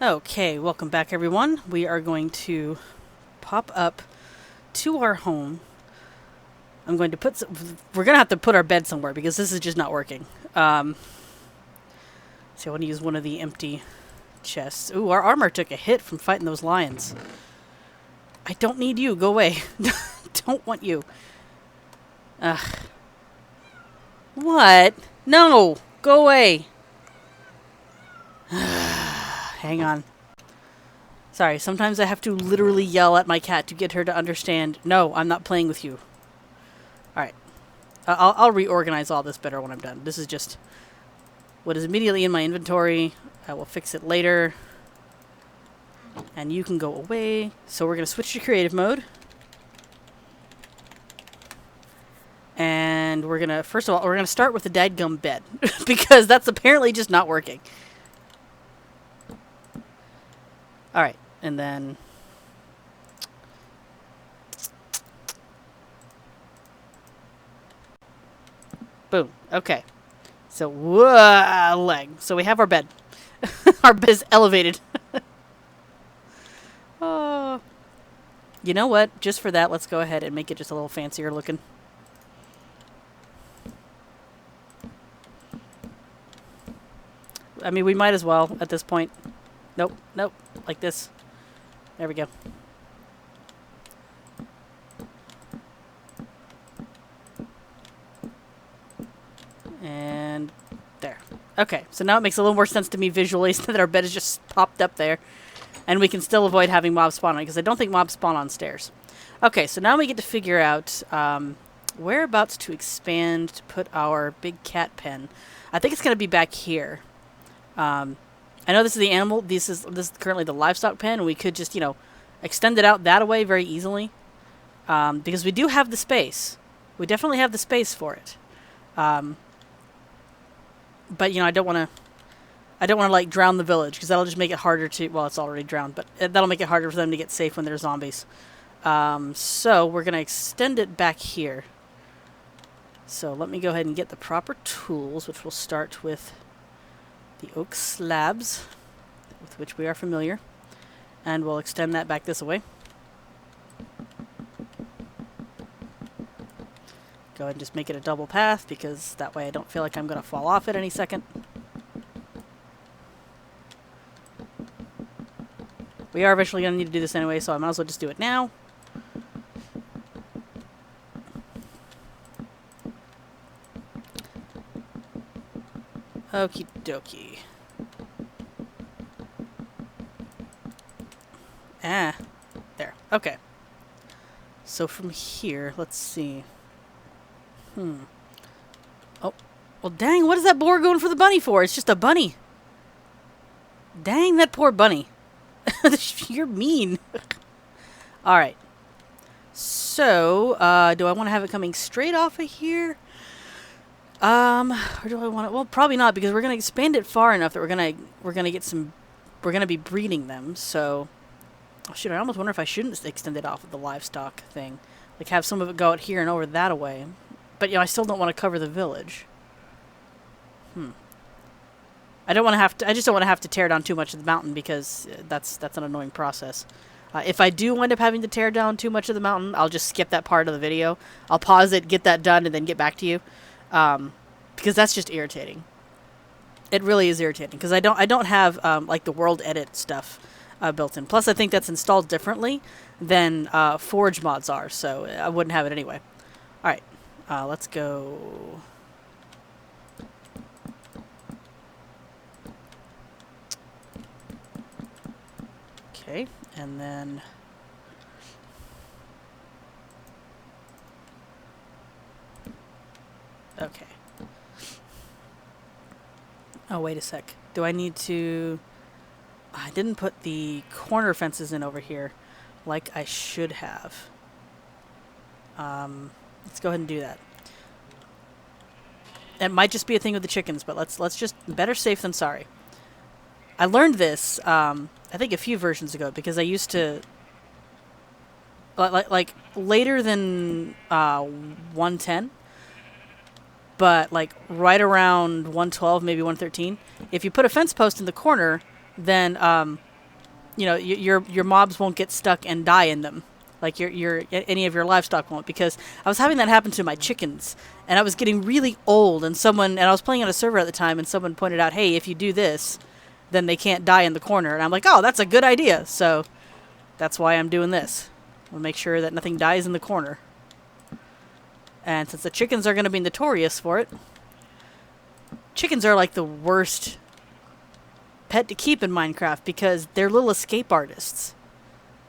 Okay, welcome back everyone. We are going to pop up to our home. I'm going to we're going to have to put our bed somewhere because this is just not working. So I want to use one of the empty chests. Ooh, our armor took a hit from fighting those lions. I don't need you. Go away. Don't want you. Ugh. What? No! Go away. Hang on. Sorry, sometimes I have to literally yell at my cat to get her to understand, no, I'm not playing with you. Alright. I'll reorganize all this better when I'm done. This is just what is immediately in my inventory. I will fix it later. And you can go away. So we're going to switch to creative mode. And we're going to, first of all, we're going to start with the dadgum bed. Because that's apparently just not working. Alright, and then boom. Okay. So, leg. So we have our bed. Our bed is elevated. Oh. You know what? Just for that, let's go ahead and make it just a little fancier looking. I mean, we might as well at this point. Nope, nope. Like this. There we go. And there. Okay, so now it makes a little more sense to me visually so that our bed is just popped up there. And we can still avoid having mobs spawn on, because I don't think mobs spawn on stairs. Okay, so now we get to figure out whereabouts to expand to put our big cat pen. I think it's going to be back here. I know this is the animal. This is currently the livestock pen, and we could just, extend it out that way very easily. Because we do have the space. We definitely have the space for it. But I don't want to like drown the village, because that'll just make it harder to, well, it's already drowned, but that'll make it harder for them to get safe when there's zombies. So we're going to extend it back here. So let me go ahead and get the proper tools, which will start with the oak slabs, with which we are familiar. And we'll extend that back this way. Go ahead and just make it a double path, because that way I don't feel like I'm going to fall off at any second. We are eventually going to need to do this anyway, so I might as well just do it now. Okie dokie. Ah, there. Okay. So from here, let's see. Oh, well, dang, what is that boar going for the bunny for? It's just a bunny. Dang, that poor bunny. You're mean. Alright. So, do I want to have it coming straight off of here? Or do I want to? Well, probably not, because we're going to expand it far enough that we're going to be breeding them. So, oh shit, I almost wonder if I shouldn't extend it off of the livestock thing. Like, have some of it go out here and over that away. But, I still don't want to cover the village. I don't want to have to. I just don't want to have to tear down too much of the mountain, because that's an annoying process. If I do wind up having to tear down too much of the mountain, I'll just skip that part of the video. I'll pause it, get that done, and then get back to you. Because that's just irritating. It really is irritating, because I don't have like the world edit stuff built in. Plus, I think that's installed differently than Forge mods are, so I wouldn't have it anyway. All right, let's go. Okay, and then okay. Oh, wait a sec. Do I need to... I didn't put the corner fences in over here like I should have. Let's go ahead and do that. It might just be a thing with the chickens, but let's just... Better safe than sorry. I learned this, I think a few versions ago, because I used to... Like later than 110... but like right around 112, maybe 113, if you put a fence post in the corner, then you know, your mobs won't get stuck and die in them. Like any of your livestock won't, because I was having that happen to my chickens, and I was getting really old. And I was playing on a server at the time, and someone pointed out, hey, if you do this, then they can't die in the corner. And I'm like, oh, that's a good idea. So that's why I'm doing this. I'll make sure that nothing dies in the corner. And since the chickens are going to be notorious for it, chickens are like the worst pet to keep in Minecraft because they're little escape artists.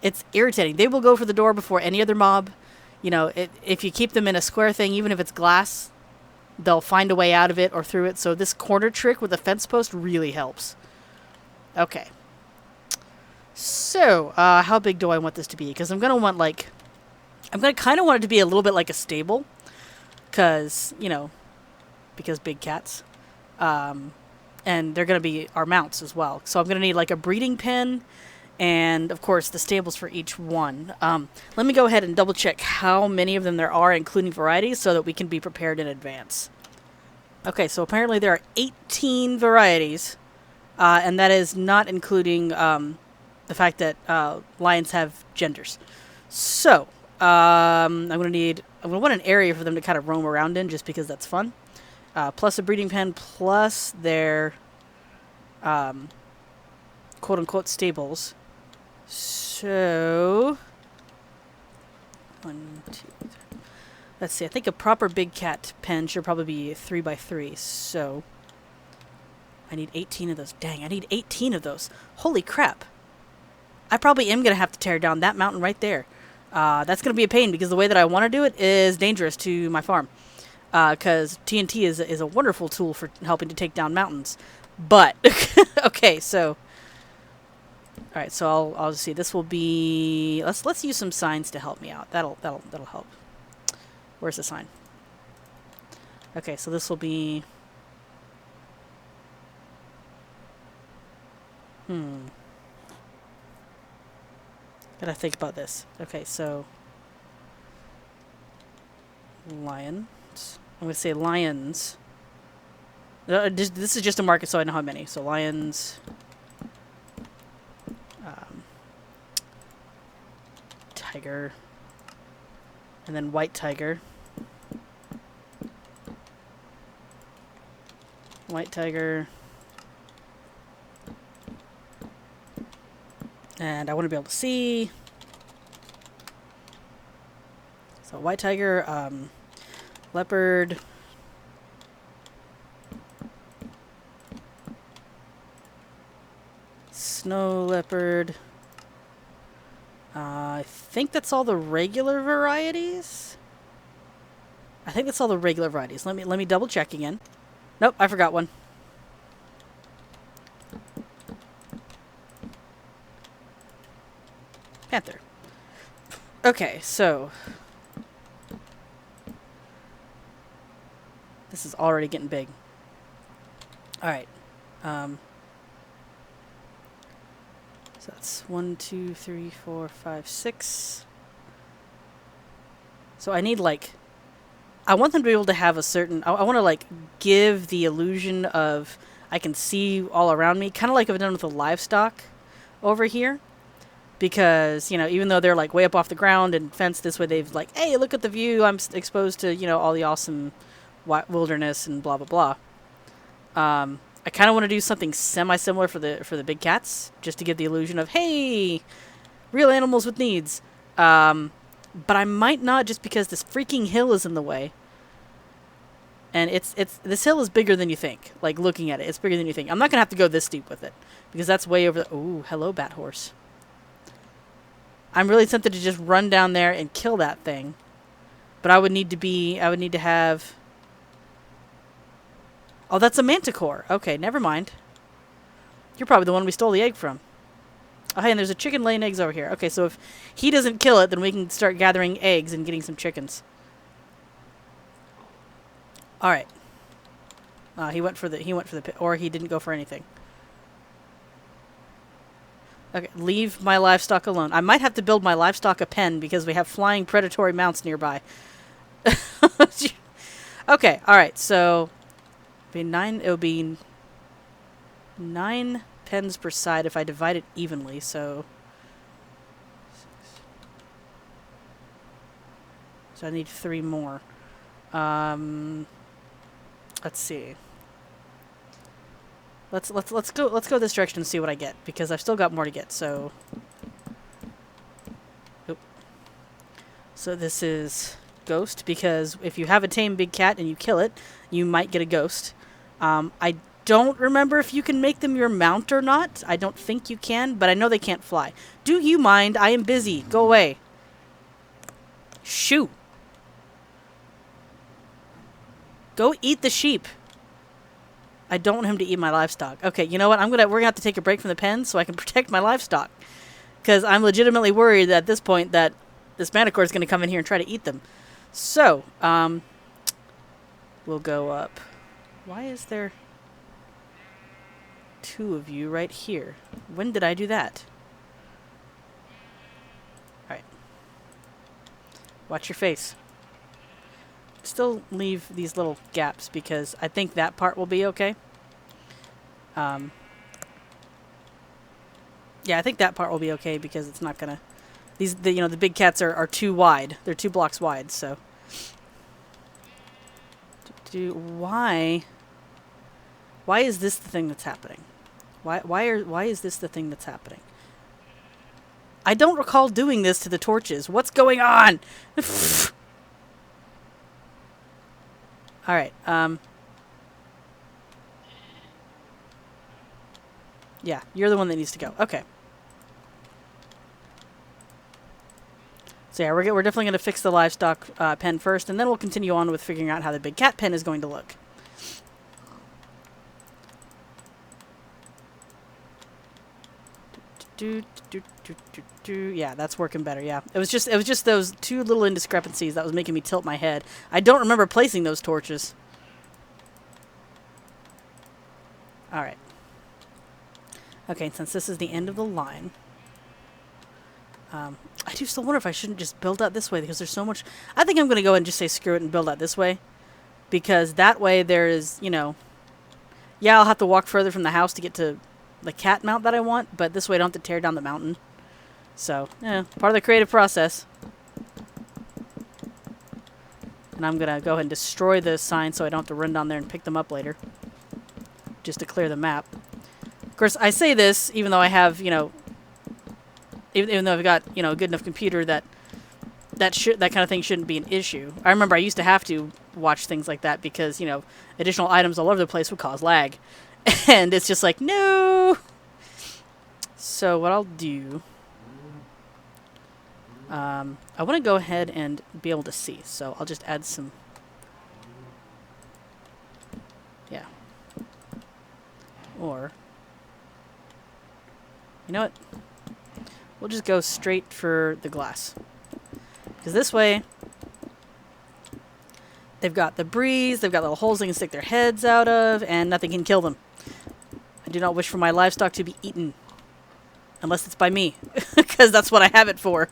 It's irritating. They will go for the door before any other mob. You know, if you keep them in a square thing, even if it's glass, they'll find a way out of it or through it. So this corner trick with a fence post really helps. Okay. So, how big do I want this to be? Because I'm going to want, like... I'm going to kind of want it to be a little bit like a stable. Because, you know, because big cats. And they're going to be our mounts as well. So I'm going to need, like, a breeding pen... And, of course, the stables for each one. Let me go ahead and double-check how many of them there are, including varieties, so that we can be prepared in advance. Okay, so apparently there are 18 varieties, and that is not including the fact that lions have genders. So, I'm going to want an area for them to kind of roam around in, just because that's fun. Plus a breeding pen, plus their quote-unquote stables. So, 1, 2, 3. Let's see. I think a proper big cat pen should probably be 3x3. So, I need 18 of those. Dang, I need 18 of those. Holy crap. I probably am going to have to tear down that mountain right there. That's going to be a pain because the way that I want to do it is dangerous to my farm. Because TNT is a wonderful tool for helping to take down mountains. But, okay, so... All right, so I'll see. This will be. Let's use some signs to help me out. That'll help. Where's the sign? Okay, so this will be. Gotta think about this. Okay, so lions. I'm gonna say lions. This is just a market, so I know how many. So lions. Tiger, and then white tiger, and I want to be able to see. So white tiger, leopard, snow leopard. I think that's all the regular varieties. Let me double check again. Nope, I forgot one. Panther. Okay, so this is already getting big. All right. So that's 1, 2, 3, 4, 5, 6. So I need, like... I want them to be able to have a certain... I want to, like, give the illusion of I can see all around me. Kind of like I've done with the livestock over here. Because, you know, even though they're, like, way up off the ground and fenced this way, they've, like, hey, look at the view. I'm exposed to, you know, all the awesome wilderness and blah, blah, blah. I kind of want to do something semi-similar for the big cats, just to give the illusion of, hey, real animals with needs. But I might not, just because this freaking hill is in the way. And this hill is bigger than you think. Like, looking at it, it's bigger than you think. I'm not going to have to go this deep with it, because that's way over the... Ooh, hello, bat horse. I'm really tempted to just run down there and kill that thing. But I would need to have... Oh, that's a manticore. Okay, never mind. You're probably the one we stole the egg from. Oh, hey, and there's a chicken laying eggs over here. Okay, so if he doesn't kill it, then we can start gathering eggs and getting some chickens. All right. He went for the or he didn't go for anything. Okay, leave my livestock alone. I might have to build my livestock a pen because we have flying predatory mounts nearby. Okay, all right. So it'll be 9 pens per side if I divide it evenly, so... So I need 3 more. Let's see. Let's go this direction and see what I get, because I've still got more to get, so... Oop. So this is ghost, because if you have a tame big cat and you kill it, you might get a ghost. I don't remember if you can make them your mount or not. I don't think you can, but I know they can't fly. Do you mind? I am busy. Go away. Shoo. Go eat the sheep. I don't want him to eat my livestock. Okay, you know what? We're gonna have to take a break from the pen so I can protect my livestock. Because I'm legitimately worried at this point that this manticore is gonna come in here and try to eat them. So, we'll go up. Why is there 2 of you right here? When did I do that? Alright. Watch your face. Still leave these little gaps because I think that part will be okay. Yeah, I think that part will be okay because it's not gonna... the big cats are too wide. They're 2 blocks wide, so... Why is this the thing that's happening? Why is this the thing that's happening? I don't recall doing this to the torches. What's going on? Alright, yeah, you're the one that needs to go. Okay. So yeah, we're definitely going to fix the livestock pen first, and then we'll continue on with figuring out how the big cat pen is going to look. Yeah, that's working better. Yeah, it was just those 2 little indiscrepancies that was making me tilt my head. I don't remember placing those torches. All right. Okay, since this is the end of the line, I do still wonder if I shouldn't just build out this way because there's so much. I think I'm going to go ahead and just say screw it and build out this way, because that way there is, yeah, I'll have to walk further from the house to get to the cat mount that I want, but this way I don't have to tear down the mountain. So, yeah, part of the creative process. And I'm going to go ahead and destroy the sign so I don't have to run down there and pick them up later. Just to clear the map. Of course, I say this even though I have, even though I've got, a good enough computer that kind of thing shouldn't be an issue. I remember I used to have to watch things like that because, additional items all over the place would cause lag. And it's just like, no! So what I'll do... I want to go ahead and be able to see. So I'll just add some... Yeah. Or... You know what? We'll just go straight for the glass. Because this way... They've got the breeze, they've got little holes they can stick their heads out of, and nothing can kill them. I do not wish for my livestock to be eaten. Unless it's by me. Because that's what I have it for.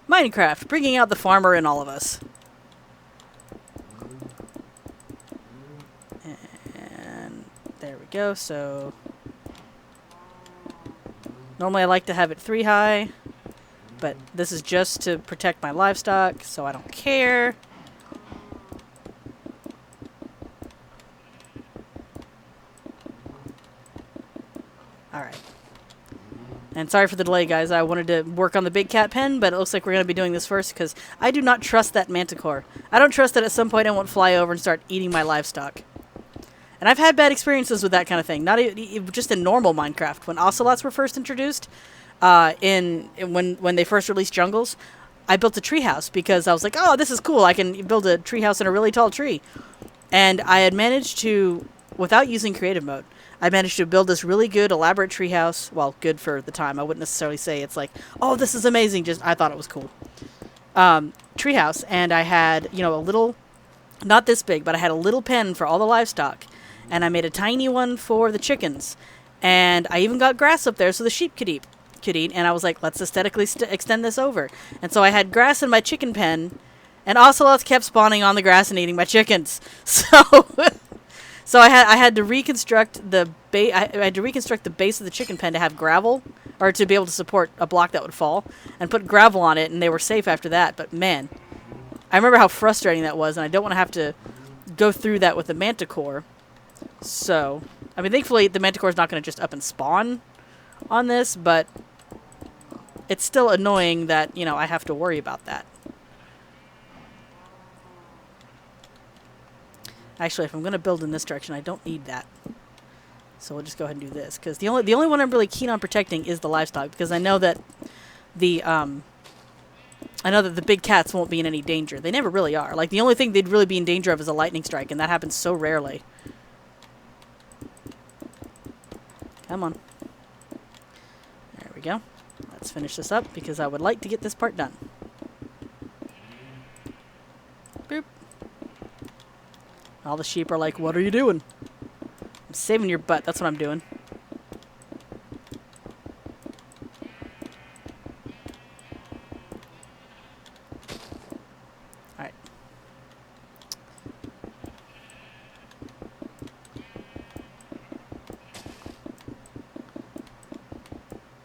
Minecraft, bringing out the farmer in all of us. And there we go, so... Normally I like to have it 3 high. But this is just to protect my livestock, so I don't care. Alright. And sorry for the delay, guys. I wanted to work on the big cat pen, but it looks like we're going to be doing this first, because I do not trust that manticore. I don't trust that at some point it won't fly over and start eating my livestock. And I've had bad experiences with that kind of thing. Not just in normal Minecraft. When ocelots were first introduced... when they first released jungles, I built a treehouse because I was like, oh, this is cool. I can build a treehouse in a really tall tree. And I had managed to, without using creative mode, I managed to build this really good, elaborate treehouse. Well, good for the time. I wouldn't necessarily say it's like, oh, this is amazing. Just, I thought it was cool. Treehouse. And I had, a little, not this big, but I had a little pen for all the livestock. And I made a tiny one for the chickens. And I even got grass up there so the sheep could eat. And I was like, let's aesthetically extend this over. And so I had grass in my chicken pen, and ocelots kept spawning on the grass and eating my chickens. So So I had to reconstruct the I had to reconstruct the base of the chicken pen to have gravel, or to be able to support a block that would fall, and put gravel on it, and they were safe after that. But man, I remember how frustrating that was, and I don't want to have to go through that with the manticore. So, I mean, thankfully the manticore is not going to just up and spawn on this, but it's still annoying that, you know, I have to worry about that. Actually, if I'm going to build in this direction, I don't need that. So we'll just go ahead and do this, because the only one I'm really keen on protecting is the livestock, because I know that the big cats won't be in any danger. They never really are. Like, the only thing they'd really be in danger of is a lightning strike, and that happens so rarely. Come on. There we go. Let's finish this up, because I would like to get this part done. Boop. All the sheep are like, what are you doing? I'm saving your butt. That's what I'm doing. Alright.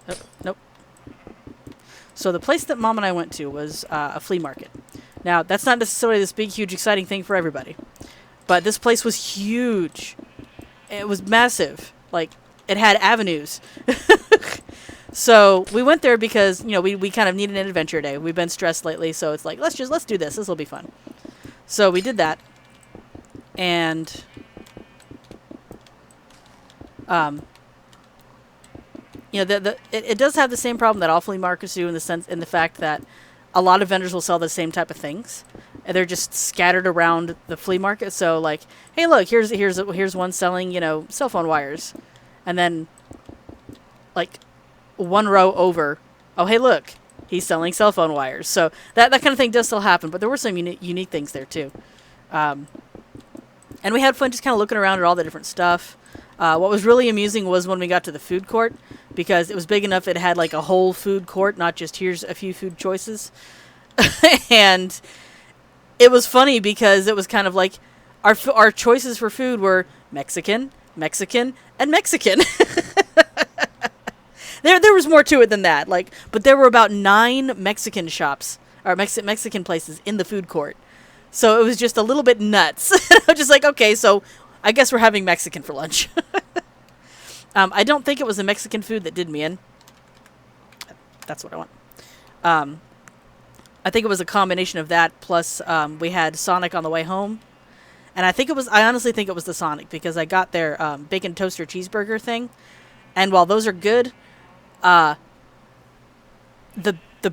Oh, nope. So the place that Mom and I went to was a flea market. Now, that's not necessarily this big, huge, exciting thing for everybody. But this place was huge. It was massive. Like, it had avenues. So we went there because, you know, we kind of needed an adventure day. We've been stressed lately, so it's like, let's do this. This will be fun. So we did that. And you know, it does have the same problem that all flea markets do, in the fact that a lot of vendors will sell the same type of things. And they're just scattered around the flea market. So, like, hey, look, here's one selling, you know, cell phone wires, and then, like, one row over, oh, hey, look, he's selling cell phone wires. So that kind of thing does still happen, but there were some unique things there too. And we had fun just kind of looking around at all the different stuff. What was really amusing was when we got to the food court, because it was big enough. It had like a whole food court, not just here's a few food choices. And it was funny because it was kind of like our choices for food were Mexican, Mexican, and Mexican. There was more to it than that. Like, but there were about 9 Mexican shops or Mexican places in the food court. So it was just a little bit nuts. I was just like, okay, so I guess we're having Mexican for lunch. I don't think it was the Mexican food that did me in. That's what I want. I think it was a combination of that, plus we had Sonic on the way home. And I honestly think it was the Sonic, because I got their bacon toaster cheeseburger thing. And while those are good, the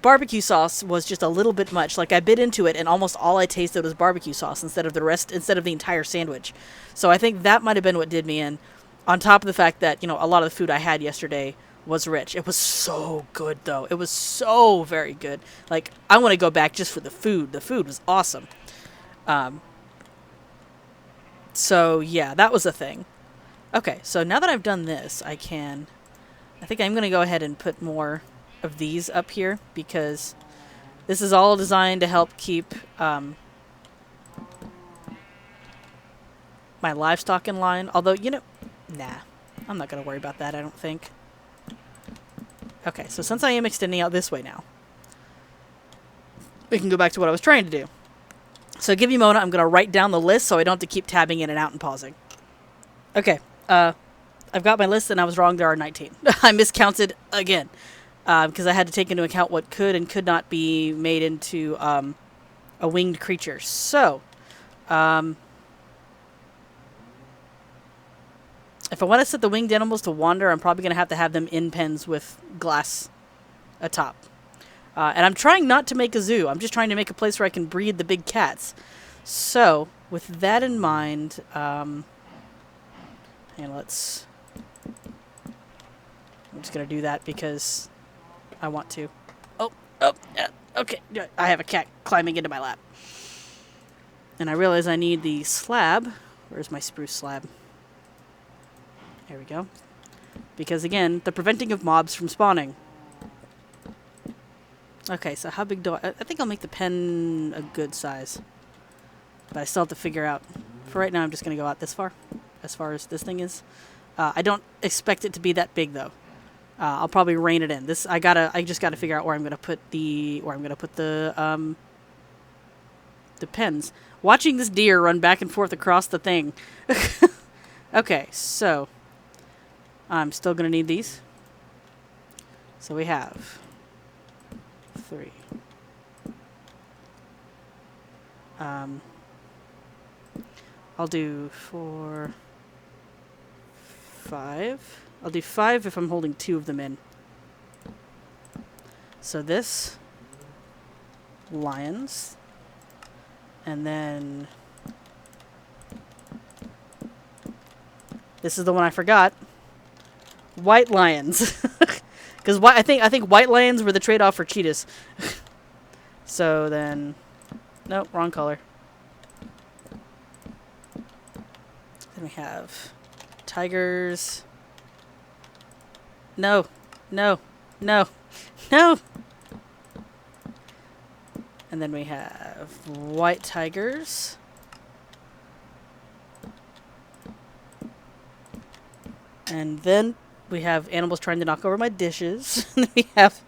barbecue sauce was just a little bit much. Like, I bit into it, and almost all I tasted was barbecue sauce instead of the entire sandwich. So I think that might have been what did me in. On top of the fact that, you know, a lot of the food I had yesterday was rich. It was so good, though. It was so very good. Like, I want to go back just for the food. The food was awesome. So, yeah, that was a thing. Okay, so now that I've done this, I think I'm going to go ahead and put more of these up here, because this is all designed to help keep my livestock in line. Although, you know, nah, I'm not going to worry about that, I don't think. Okay, so since I am extending out this way now, we can go back to what I was trying to do. So give me a moment, I'm going to write down the list so I don't have to keep tabbing in and out and pausing. Okay, I've got my list, and I was wrong. There are 19. I miscounted again, because I had to take into account what could and could not be made into a winged creature. So, if I want to set the winged animals to wander, I'm probably going to have them in pens with glass atop. And I'm trying not to make a zoo. I'm just trying to make a place where I can breed the big cats. So, with that in mind, and let's... I'm just going to do that because I want to. Oh, yeah, okay. I have a cat climbing into my lap. And I realize I need the slab. Where's my spruce slab? There we go. Because, again, the preventing of mobs from spawning. Okay, so how big do I think I'll make the pen a good size. But I still have to figure out. For right now, I'm just going to go out this far. as far as this thing is. I don't expect it to be that big though. I'll probably rein it in. I just gotta figure out where I'm gonna put the pens. Watching this deer run back and forth across the thing. Okay, so I'm still gonna need these. So we have 3. I'll do 4, 5. I'll do 5 if I'm holding 2 of them in. So this, lions, and then this is the one I forgot. White lions, because I think white lions were the trade-off for cheetahs. So then, nope, wrong color. Then we have tigers. No, no, no, no. And then we have white tigers. And then we have animals trying to knock over my dishes. And then we have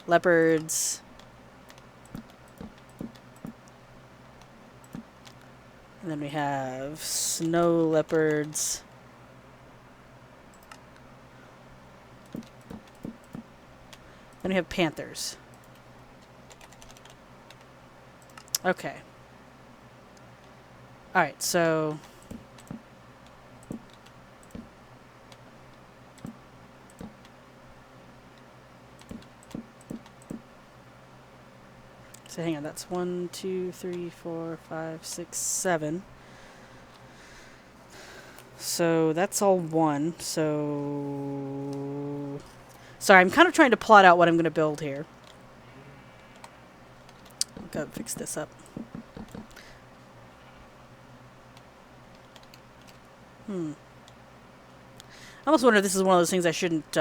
leopards. And then we have snow leopards. Then we have panthers. Okay. Alright, so hang on, that's 1, 2, 3, 4, 5, 6, 7. So that's all 1. So sorry, I'm kind of trying to plot out what I'm going to build here. Go fix this up. I almost wonder if this is one of those things I shouldn't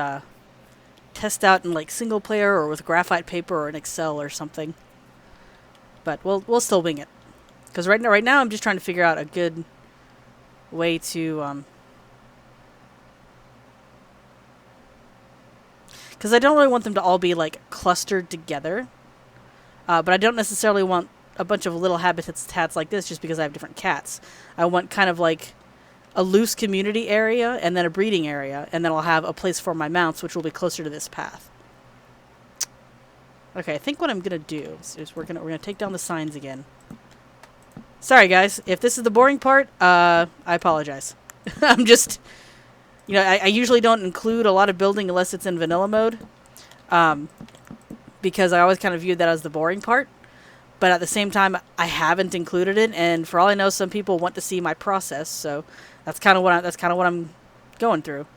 test out in like single player or with graphite paper or in Excel or something. But we'll still wing it, because right now I'm just trying to figure out a good way to because I don't really want them to all be like clustered together, but I don't necessarily want a bunch of little habitats like this just because I have different cats. I want kind of like a loose community area and then a breeding area, and then I'll have a place for my mounts, which will be closer to this path. Okay, I think what I'm gonna do is we're gonna take down the signs again. Sorry guys, if this is the boring part, I apologize. I'm just, I usually don't include a lot of building unless it's in vanilla mode, because I always kind of viewed that as the boring part. But at the same time, I haven't included it, and for all I know, some people want to see my process, so that's kind of what I'm going through.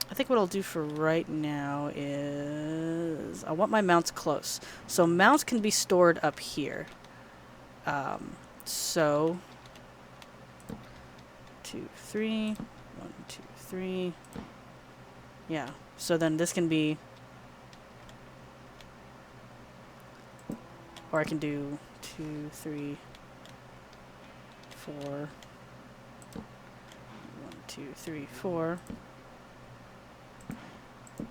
I think what I'll do for right now is I want my mounts close. So mounts can be stored up here. So 2, 3, 1, 2, 3. Yeah. So then this can be, or I can do 2, 3, 4. 1, 2, 3, 4.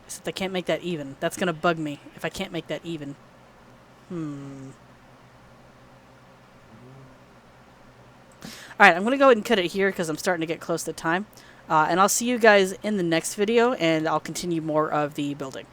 Except I can't make that even. That's gonna bug me if I can't make that even. Alright, I'm gonna go ahead and cut it here because I'm starting to get close to time. And I'll see you guys in the next video, and I'll continue more of the building.